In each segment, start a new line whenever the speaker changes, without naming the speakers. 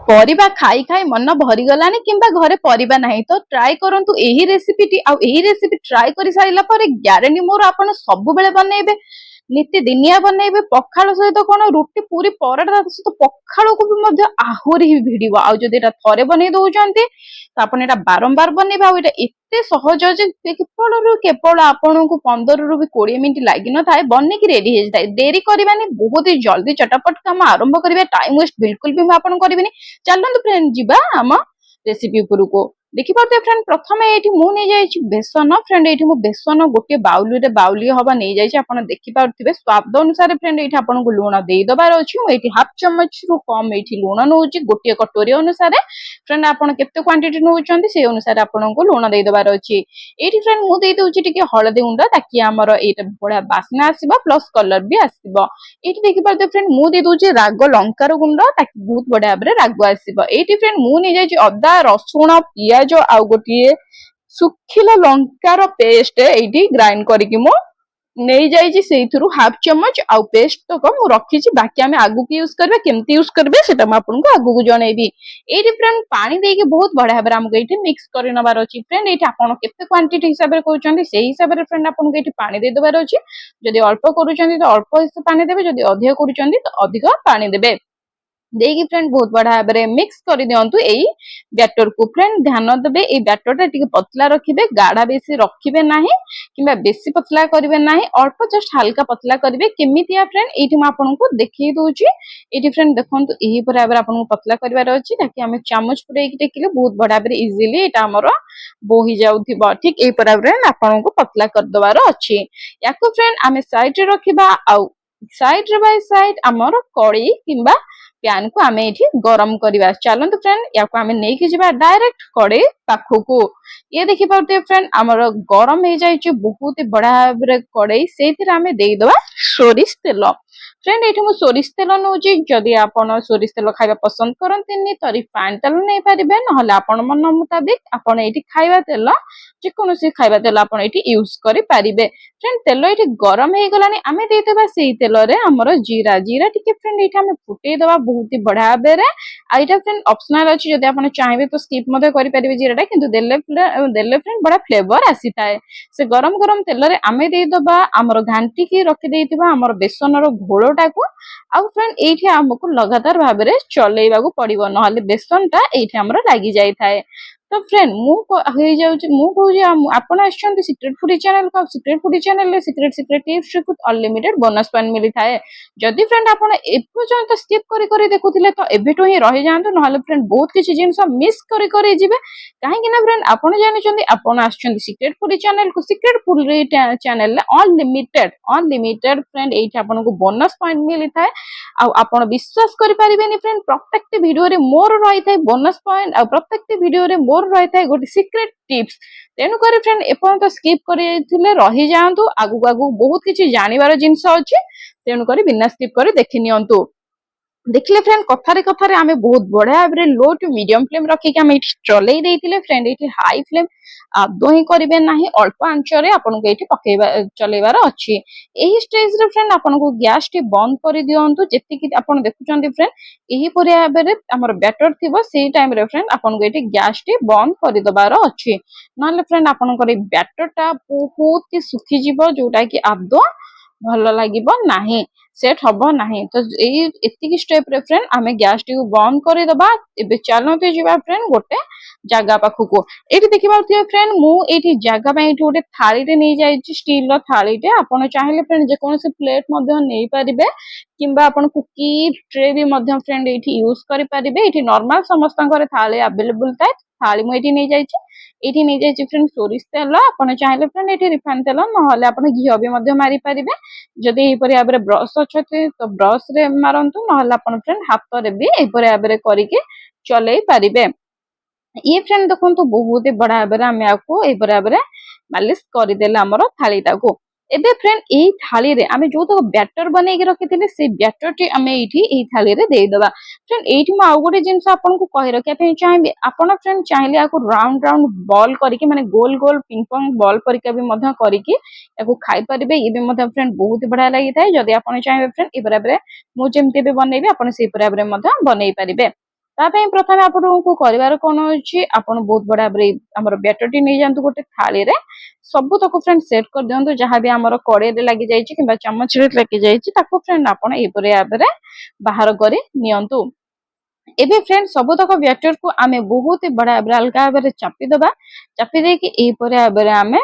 परिबा खाई खाई मन भरीगलानी किंबा घरे परिबा नाही तो ट्राए करंतु एही रेसिपीटी आ एही रेसिपी ट्राए करि सारिला परे ग्यारंटी मोर आपण सब बेले बनेबे नीति दिनिया बनेबे पखाल सहित कोन रुटी पूरी पराठा सहित पखाल को भी मध्य आहुरी ही भिडिबो आ जदि एटा थरे बनै दउचंती तो आपण एटा बारंबार बनेबे आ एटा एते सहज जे केवल आपण को 15 रु भी 20 मिनिट लागि न थाए बने की रेडी हे जाय देरी करबानी बहुत ही जल्दी चटपट काम आरंभ करिवे टाइम वेस्ट बिल्कुल भी आपण करबिनी चलନ୍ତୁ फ्रेंड ଯିବା ଆମ ରେସିପି ଉପରକୁ ଦେଖିପାରୁଥିବେ फ्रेंड प्रथमे एठी मु नै जाइछि बेसन फ्रेंड एठी मु बेसन गोटे बाउली रे बाउली हवा नै जाइछि आपण देखि पारुथिबे स्वाद अनुसार फ्रेंड एठी आपण को लूण देई दबार अछि मु एठी हाफ चम्मच रु कम एठी लूण नउछि गोटे कटोरी अनुसार फ्रेंड आपण केते क्वांटिटी नउछन्ती से अनुसार आपण को लूण देई दबार अछि एठी फ्रेंड मु देई दउछि टिके हळदी गुंड ताकि हमर एटा बडा बास्ना आसीबो प्लस कलर भी आसीबो एठी देखि पारुथिबे फ्रेंड मु देई दउछि राग लंकार गुंड ताकि बहुत बडा भाबरे राग आसीबो एठी फ्रेंड मु नै जाइछि अदा रसुण पियाज आउ गोटिए सुखिला लंकार पेस्ट एठी ग्राइंड करिकि मु नहीं जाइछि सेइथुरु हाफ चम्मच आउ पेस्ट तक मु रखिछि बाकी हमें आगु की यूज करबे केमती यूज करबे सेटा म आपन को आगु को जणैबी एठी फ्रेंड पानी देके बहुत बढिया भाबरे हमको एठी मिक्स करि नबार अछि फ्रेंड एठी आपन केते क्वांटिटी हिसाब रे कहउछन्ती सेही हिसाब रे फ्रेंड आपन को एठी पानी दे दबार अछि जदि अल्प करूछन्ती तो अल्प हिस्सा पानी देबे जदि अधिक करूछन्ती तो अधिक पानी देबे देगी फ्रेंड बहुत बड़ा भाबरे मिक्स कर दियंतु एई बैटर को फ्रेंड ध्यान देबे ए बैटर टा टिके पतला रखिबे गाढ़ा बेसी रखिबे नाही किबा बेसी पतला करिवे नाही अल्प जस्ट हल्का पतला करिवे केमितिया फ्रेंड एठी म आपन को देखि दोछि एठी फ्रेंड देखंतु एही पर आबर आपन को पतला करिवार अछि ताकि हम चामच पुरै कि टेकिले बहुत बड़ा भाबरे इजीली एटा हमर बोही जाउथिबो ठीक एही पर आबर आपन को पतला कर दवार अछि याको फ्रेंड हमें साइड रे रखिबा आ साइड रे बाय साइड हमर कड़ी किबा पैन को आमे एठी गरम करबा चलंतु फ्रेंड या को आमे नै कि जिबा डायरेक्ट कड़े पाखो को ये देखि पाउते फ्रेंड हमर गरम हे जाय छै बहुत बड़ा भाबरे कड़े सेथिर आमे देई दबा सोरिस तेल फ्रेंड एठी मु सोरिस तेल नउची जदि आपण सोरिस तेल खाइबा पसंद करंतिनी तो रिफाइंड तेल नै पारिबे न हले आपण मन मुताबिक आपण एठी खाइबा तेल जे कोनोसी खाइबा तेल आपण एठी यूज करि पारिबे फ्रेंड तेल एठी गरम हे गलानी आमे देई देबा सेही तेल रे हमर जीरा जीरा टिके फ्रेंड एठी आमे फुटे दबा बहुत ही बढा बेरे आ एटा फ्रेंड ऑप्शनल अछि जदि आपण चाहेबे तो स्किप मते करि पारिबे जीराटा किंतु देले फ्रेंड बडा फ्लेवर आसी थाए से गरम गरम तेल रे आमे देई दबा हमर घांटी की रखि देइतिबा हमर बेसन रो घोळटा को आ फ्रेंड एठी हमको लगातार भाबरे चलेइबा को पड़िबो न हले बेसन ता एठी हमर लागि जाय थाए तो फ्रेंड मु हे जाउची मु कहूजी आपण आछंती सीक्रेट फूडी चैनल को सीक्रेट फूडी चैनल ले सीक्रेट सीक्रेट टिप्स को अनलिमिटेड बोनस पॉइंट मिली थाए जदि फ्रेंड आपण एपर्यंत स्किप करी करी देखुथिले तो एबेटो ही रहि जांतु नहले फ्रेंड बहुत किछि जिंस मिस करी करी जिबे काहे कि ना फ्रेंड आपण जानि चंदी आपण आछंती सीक्रेट फूडी चैनल को सीक्रेट फूडी चैनल ले अनलिमिटेड फ्रेंड एठी आपण को बोनस पॉइंट मिली थाए आ आपण विश्वास करि परिबेनी फ्रेंड प्रत्येक वीडियो रे मोर रहि थाए बोनस पॉइंट आ प्रत्येक वीडियो रे मोर रहि थाए गोटे सीक्रेट टिप्स तेनु करे फ्रेंड एपर्यंत स्किप करिथिले रहि जांतु आगु आगु बहुत किछि जानिबार जिंस अछि तेनु करे बिना स्किप करे देखि नियंतु देखिले फ्रेंड कथारे आमे बहुत बढिया भाबरे लो टू मीडियम फ्लेम रखि के आमे चलै देइतिले फ्रेंड एठी हाई फ्लेम आदो ही करिवे नाही अल्प आंच रे आपन को एठी पकेबा चलेबार अछि एही स्टेज रे फ्रेंड आपन को गैस टी बंद करि दियंतु जेति कि आपन देखुचंती फ्रेंड एही परे भाबरे हमर बैटर थिबो सेही टाइम रे फ्रेंड आपन को एठी गैस टी बंद करि दबार अछि नले फ्रेंड आपन को बैटर टा बहुत ही सुखी जिवो जोटा कि आदो भलो लागिबो नाही सेट हबो नाही तो एई एतिकी स्टेप रे फ्रेंड आमे गैस टी को बंद करि दबा एबे चलनते जिबा फ्रेंड गोटे जागा पाखु को एठी देखिबा थिए फ्रेंड मु एठी जागा पय एठी गोटे थाली रे नै जायछि स्टील रो थाली टे आपण चाहिले फ्रेंड जे कोन से प्लेट मध्य नै परिबे किंबा आपण कुकी ट्रे भी मध्य फ्रेंड एठी यूज करि परिबे एठी नॉर्मल समस्त करे थाली अवेलेबल थाए थाली मु एठी नै जायछि एठी नै जायछि फ्रेंड सोरिस तेल आपण चाहिले फ्रेंड एठी रिफाइंड तेल न हले आपण घियो भी मध्य मारी परिबे जदि एही परे आबरे ब्रश अछि तो ब्रश रे मारंतु न हले आपण फ्रेंड हाथ रे भी एही परे आबरे करिके चलै परिबे ये फ्रेंड देखो बहुत ही बड़ा भाव आम आपको भाव मालिश करदेले आमर थालीटा को एबे फ्रेंड यही थाली रे आमे जो तक बैटर बनै के रखिथिले से बैटर टी आमे एठी थाली रे दे दबा फ्रेंड एठी म आउ गोटे जिंस आपन को कहि रखिया पे चाहिबे आपन फ्रेंड चाहिले आको राउंड राउंड बॉल करके माने गोल गोल पिंग पोंग बॉल परिका भी मधा करके याको खाइ परिबे ये भी मधा फ्रेंड बहुत ही बढ़िया लागि थाए जदि आपन चाहिबे फ्रेंड ए बराबर मु जेमते भी बनैबे आपन से बराबर मधा बनै परिबे प्रथम आपको कर कौन अच्छी आप बहुत बड़ा भाव बैटर नहीं जातु गोटे थाली रे सब तक फ्रेंड सेट कर दिंतु जहाँ भी आम कड़े लगी जाए चामच लगी जाए फ्रेंड आप बाहर कर नियंतु एबे फ्रेंड सबुतक बैटर को आमे बहुत ही बड़ा हल्का भाव चापी दबा चापी देकी एपरे भाव आमे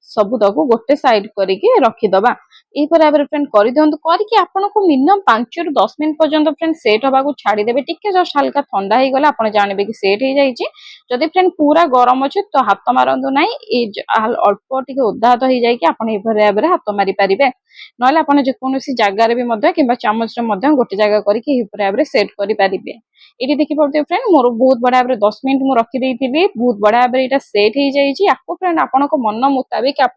सबुतक गोटे साइड करके रखीदबा एपरे भाव फ्रेंड कर दियंतु करके आपनको मिनिमम 5 रु 10 मिनिट पर्यंत फ्रेंड सेट होगा छाड़ी देबे टिके जस्ट हल्का ठंडा हो गला आपण जानबे कि सेट हो जाइए जदि फ्रेंड पूरा गरम अच्छे तो हाथ मारंतु नहीं अल्प टिके ओदा हाथ हो जाए आपण एपरे भाव हाथ मारी पारिबे नले आपण जेकोसी जगार भी मध्य किंबा चामच रे मध्य गोटे जगह करके एपरे भाव सेट करि पारिबे ये देखी पारे फ्रेंड मोर बहुत बड़ा भाव 10 मिनिट मुझे रखी बहुत बड़ा भाव यहाँ सेट हो जाइए आपको फ्रेंड आपण मन मुताबिक आप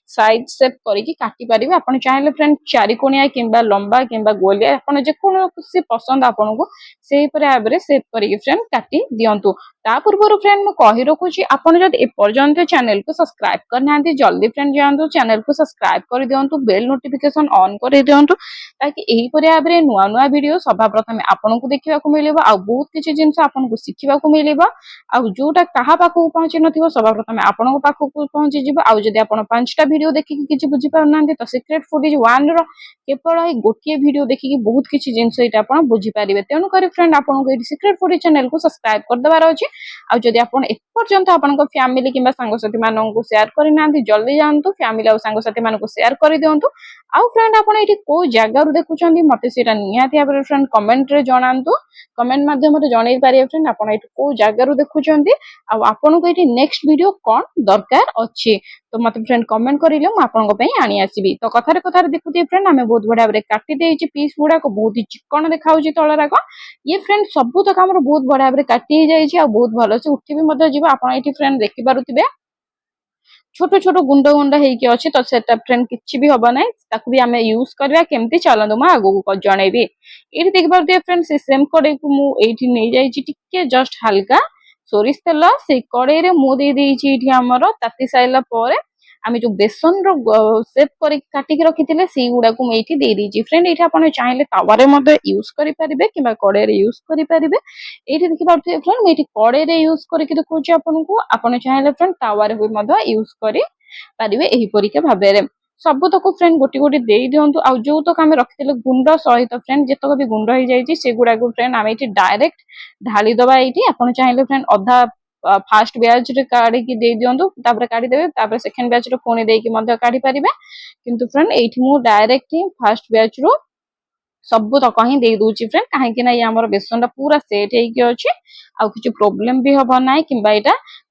साइज सेप करके काटी पारिबे आपण चाहे फ्रेंड चारिकोणिया किंबा लंबा किंबा गोलिया आप जेकोसी पसंद आपन को से भाव सेप करके फ्रेंड काटी दिंतु ता पूर्व फ्रेंड मुझे कही रखुची आपन जब एपर्यंत चैनल को सब्सक्राइब करना जल्दी फ्रेंड जातु चैनल को सब्सक्राइब कर दिंतु बेल नोटिफिकेशन ऑन कर दिंतु ताकि यही भाव में नुआ नुआ वीडियो सभा प्रथम आपन को देखा मिल बहुत किसी जिन आपको शिखा मिल जोटा क्या पाखक पहुंची न सभा प्रथम आपण पाखक पहुंची जब आप 5टा वीडियो देखिए किसी बुझीपार तो सिक्रेट फूड इज वन केवल गोटे वीडियो देखिए बहुत किसी जिन बुझीपारे तेणुक फ्रेंड आपको ये सिक्रेट फूड चैनल को सब्सक्राइब करदेवार अच्छे आदि आप एपर्यंत आपण फैमिली किंबा सांगसाथी मानू शेयर करना जल्दी जातु फैमिली और सांगसाथी मानू शेयर कर दिंतु आउ फ्रेंड आप कौ जगार देखुं मत निहाती भाव फ्रेंड कमेंट रे जनातु कमेंट माध्यम जन पारे फ्रेंड आप कौ जगार देखुं आपन को ये नेक्स्ट वीडियो कौन दरकार अच्छी तो मत फ्रेंड कमेंट करेंगे मुझे आनी आसबि तो कथार कथार देखुए फ्रेंड आम बहुत बड़ा भाव काटी देची पीस गुड़ाक बहुत ही चिकन देखा तलराक ये फ्रेंड सब तक आम बहुत बड़ा भाव काटी जाइए बहुत भल से उठी भी जी आप फ्रेंड देखिपे छोट छोट गुंड गुंड होके अच्छे तो सेटा फ्रेंड किसी भी हम ना ताकू भी आम यूज करवा केमती चलतु मुझे आगू जनइबी ये देखिए फ्रेंड से सेम कड़े को मुझे नहीं जाइए जस्ट हल्का सोरिष तेल से कड़े मुझे आमर ताती सारा पर आम जो बेसन सेप कर काटिक रखी से गुड़ा को मुझे देदी फ्रेंड ये आप चाहिए तावारे यूज करेंगे कि कड़े यूज करेंगे ये देखिए फ्रेंड मुझे कड़े यूज करके देखा आपको आप चाहिए फ्रेंड तावारे यूज करेंगे भाव सब तक फ्रेंड गोटे गोटे दे दिंतु आ जो तक आम रखी गुंड सहित फ्रेंड जितक भी गुंड हो जाए से गुड़ा फ्रेंड आम ये डायरेक्ट ढाली दबा ये आप चाहिए फ्रेंड अधा फास्ट ब्याज काढ़ी दे दिंतु काढ़ीदेवे सेकेंड ब्याज पुणी देकी काढ़ी पारे किंतु फ्रेंड ये डायरेक्ट फास्ट ब्याज रू सब तक ही दे दूची फ्रेंड कहीं ये आम बेसन पूरा सेट होगी आ किसी प्रोब्लेम भी हम ना कि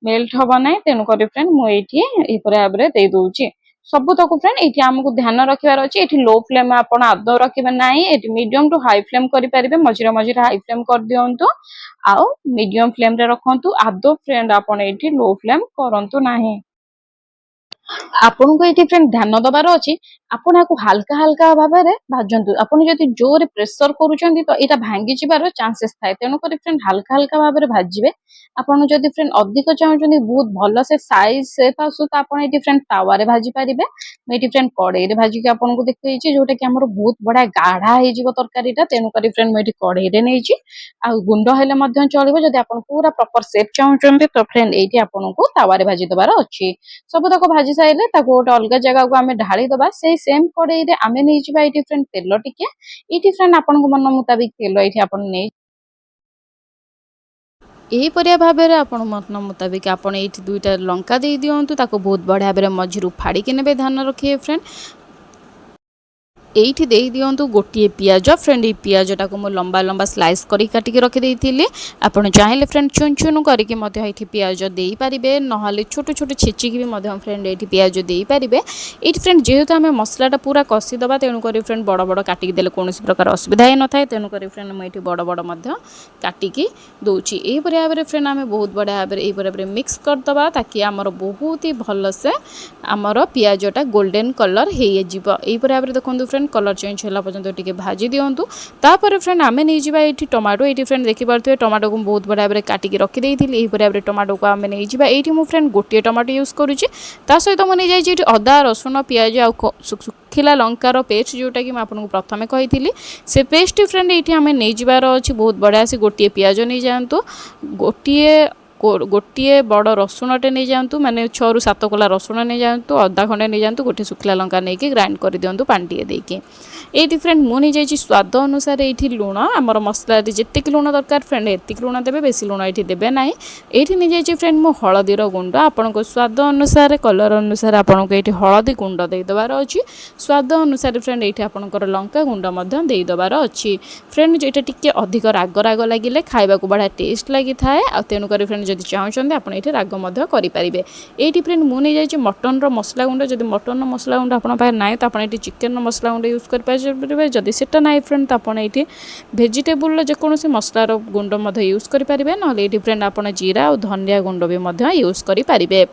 मेल्ट हम ना तेणुक फ्रेंड मुझे भाव दे दूची सब तक फ्रेंड ये आमको ध्यान रखार अच्छे ये लो फ्लेम आप आदौ रखिए ना ये मीडियम टू हाई फ्लेम करेंगे मझे मझे हाई फ्लेम कर दिंतु आउ मीडियम फ्लेम रे रखंतु आदौ फ्रेंड आपन एठी लो फ्लेम करंतु नाही आपन को ये फ्रेंड ध्यान दबार अच्छी आपन आपको हल्का हल्का भाव में भाजतु आपन जदि जोर प्रेसर करूछंती तो यहाँ भांगी जीवार चांसेस थाए तेणुक फ्रेंड हल्का हल्का भाव में भाजबे आपन जदि फ्रेंड अधिक चाहते बहुत भल से साइज सेप आसु तो आपन ये फ्रेंड तावारे भाजी पारे मुझे फ्रेंड कड़े भाजिक आपको देखी जोटा कि आमर बहुत बड़ा गाढ़ा हो तरकारीटा तेणुक फ्रेंड मुझे कड़े नहीं आ गुंड हेले चलो जब आप पूरा प्रॉपर सेप चाहते तो फ्रेंड ये आपको तावारे भाजी दबार अच्छी सब तक भाजी सारे गोटे अलग जगह को आम ढाली दबा से सेम कड़े आम नहीं ये फ्रेंड तेल टिके ये फ्रेंड आपण मन मुताबिक तेल ये आप नहीं यहीपरिया भाव में आपण मन मुताबिक आपण ये दुईटा लंका दे दिंतु बहुत बढ़िया भाव में मझिरू फाड़ी ने ध्यान रखिए फ्रेंड एठी दे दिंतु गोटे पियाज फ्रेंड ये पियाजटा को मुझे लंबा लंबा स्लाइस कर काटिक रखी आपड़ चाहिए फ्रेंड चुन चुन करके पियाज दे पारे ना छोट छोट छेचिक भी फ्रेंड ये पियाज दे पारे ये फ्रेंड जेहेतु आम मसलाटा पूरा कषिदबा तेणुक फ्रेंड बड़ बड़ काटिक देले कौन प्रकार असुविधा ही न था तेणुक फ्रेंड मुझे बड़ बड़ काटिक दूची यही भाव में फ्रेंड आम बहुत बढ़िया भाव में भाव में मिक्स करदबा ताकि आमर बहुत ही भल से आमर पियाजटा गोल्डन कलर हो भाव में देखो फ्रेंड
फ्रेंड कलर चेंज होला पर्यंत टिके भाजी दियंतु तापर फ्रेंड आमे नै जिबा एठी टमाटो एठी फ्रेंड देखि पारथुए टमाटो को बहुत बड़ा भाबरे काटी के रखि देइथिली एही भाबरे टमाटो को आमे नै जिबा एठी मु फ्रेंड गोटे टमाटो यूज करूची ता सहित मु नै जाई एठी अदा रसुन पियाज आ सुखिला लंकार पेस्ट जोटा कि मैं आपको प्रथमे कही से पेस्ट फ्रेंड ये आम नहीं जबार अच्छी बहुत बढ़िया से गोटे पियाज नहीं जातु गोटे बड़ रसुणटे नहीं जातु माने 6 ରୁ 7 कोला रसुण नहीं जातु अदा खंडे नहीं जातु गोटे सुखिला लंका नहीं ग्राइंड कर दिंतु पानी टे देकी ये फ्रेंड मु नहीं जाइए स्वाद अनुसार ये लुण आमर मसला जितक लुण दरकार फ्रेंड एतिक लुण देवे बेसी लुण ये देवे ना ये नहीं जाइए फ्रेंड मो हलदीर गुंड आपण स्वाद अनुसार कलर अनुसार आपको ये हलदी गुंड देदेवार अच्छी स्वाद अनुसार फ्रेंड ये आपंकर लंका गुंड देदेवार अच्छी फ्रेंड जेटा टिके अधिक राग राग लगे खावा बढ़िया टेस्ट लगी थाए तेणुक फ्रेंड जब चाहते आप ये राग करेंगे ये फ्रेंड मुझे नहीं जाइए मटन मसला गुंड जब मटन मसला गुंड आप ना तो आप चिकेन मसला गुंड यूज कर जदि सेटा ना फ्रेंड तो आपड़ ये भेजिटेबल जेकोसी मसलार गुंड यूज करेंगे ना ये फ्रेंड आप जीरा और धनिया गुंड भी यूज करेंगे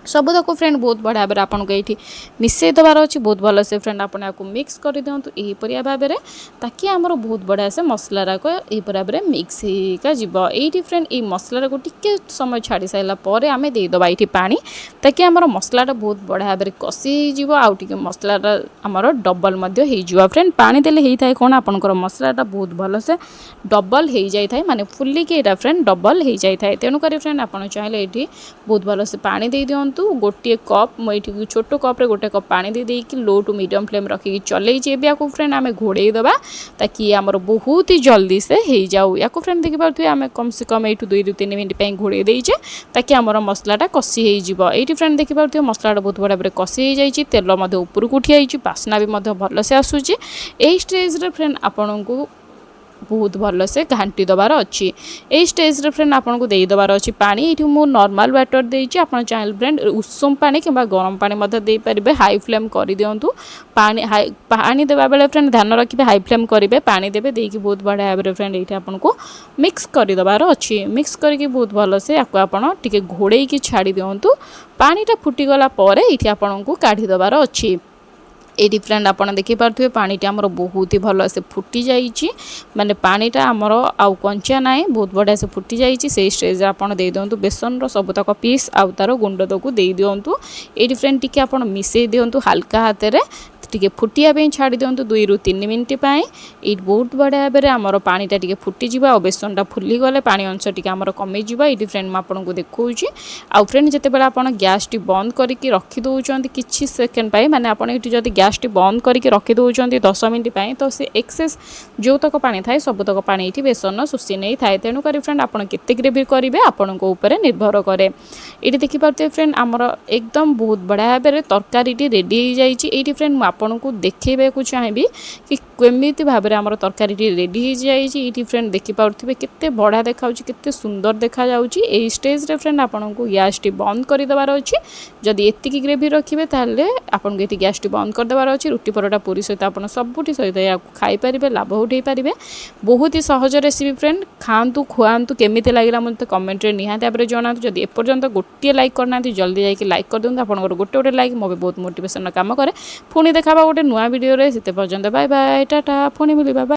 सबुतक फ्रेंड बहुत बढ़िया भाव आपको ये मिसई देवार अच्छी बहुत भल से फ्रेंड आपको मिक्स कर दिंतु यहीपरिया भाव में ताकि आमर बहुत बढ़िया से मसलाराक यहीपर भाव में मिक्स होगा ये फ्रेंड ये मसलार को टिके समय छाड़ी सारापर आम देदेबा ये पानी ताकि आमर मसलाटा बहुत बढ़िया भाव में कषि आउे मसलाटा आमर डबल हो फ्रेंड पानी देले होता है कौन आपंकर मसलाटा बहुत भल से डबल हो जाए माने फुलिकी यहाँ फ्रेंड डबल हो जाए तेणुक फ्रेंड आप चाहिए ये बहुत भल से पानी दे दिंतु गोटे कप मुझे छोट कप्रे गोटे कप पानी दे देकी लो टू मीडियम फ्लेम रखिकी चलैची या फ्रेंड आम घोड़े दबा ताकि आमर बहुत ही जल्दी से हो जाऊ या फ्रेंड देखिपे आम कम से कम 2 ରୁ 3 मिनट घोड़े देचे ताकि आमर मसलाटा कषि हो फ्रेंड देखिपे मसलाटा बहुत बड़ा भाव कषि हो जाए तेल उपरକୁ उठी आई बास्ना भी भल से आसूची यही स्टेज फ्रेंड आपण को बहुत भल से घाटी दबार अच्छी यही स्टेज रे फ्रेंड आपको देदेवार अच्छी पानी ये मुझे नॉर्मल वाटर देती आप चाहिए फ्रेंड उषुम पानी कि गरम पानी दे पारे हाई फ्लेम कर दिंतु पानी देवा बेले फ्रेंड ध्यान रखिए हाई फ्लेम करेंगे पानी देवे देकी बहुत बढ़िया भाव में फ्रेंड ये आपको मिक्स करदेवार अच्छी मिक्स करके बहुत भल से आपटे घोड़े छाड़ी दिंतु पानीटा फुटीगला ये आपको काढ़ीदेवार अच्छी ये फ्रेंड आप देखिपे पानीटा आमर बहुत ही भल से फुटी जाइए माने पानीटा आमर आउ कंचा ना बहुत बढ़िया से फुटी जाइए से स्टेज आप दे दिंतु बेसन सबुतक पीस आउ तार गुंड को दे दिंतु ये फ्रेंड टी आप मिसई दिंतु हल्का हाथ में टी फुटिया छाड़ी दिंतु 2 ରୁ 3 मिनट ये बहुत बढ़िया भाव में आमर पानीटा टी फुटीज आ बेसनटा फुलीगले पानी अंश टी आमर कमीज ये फ्रेंड मुझे देखा आउ फ्रेंड जिते बड़े आप गैस टी बंद करके रखिदौरान कि सेकेंड माने आप जब गैस टी बंद करके रखिदौरान 10 मिनट तो से एक्सेस जो तक पानी थाए सबुतक पानी ये बेसन शुषि नहीं थाए तेणुक फ्रेंड आप केते ग्रेवी करेंगे आपण निर्भर कै ये देखिपे फ्रेंड आमर एकदम बहुत बढ़िया भाव में तरकारी रेडी हो जाइए फ्रेंड आपन को देखा चाहिए कि केमी भाव में आम तरकारी रेडी हो जाए फ्रेंड देखिपे केते बढ़िया देखा केते सुंदर देखा जाऊँगी स्टेज रे फ्रेंड आपन को गैस टी बंद करदेवार अच्छी जदि एतिकी ग्रेवी रखिए ताले आपन को ये गैस टी बंद करदेवार अच्छी रुटी परोटा पूरी सहित आप सबुठी सहित या खाईपारे लाभ उठे पारे बहुत ही सहज रेसिपी फ्रेंड खातु खुआतु केमी लगे मतलब कमेंट रे निहाती भाव में जनातु जदि एपर्यंत गोटे लाइक करना जल्दी जाकि लाइक कर दिखाँ आपंकर गोटे गोटे लाइक मो बहुत मोटिवेशन काम कै पुणी देखा गोटे नुआ वीडियो रे से पर्यंत बाय बाय टाटा पुणी मिलवा।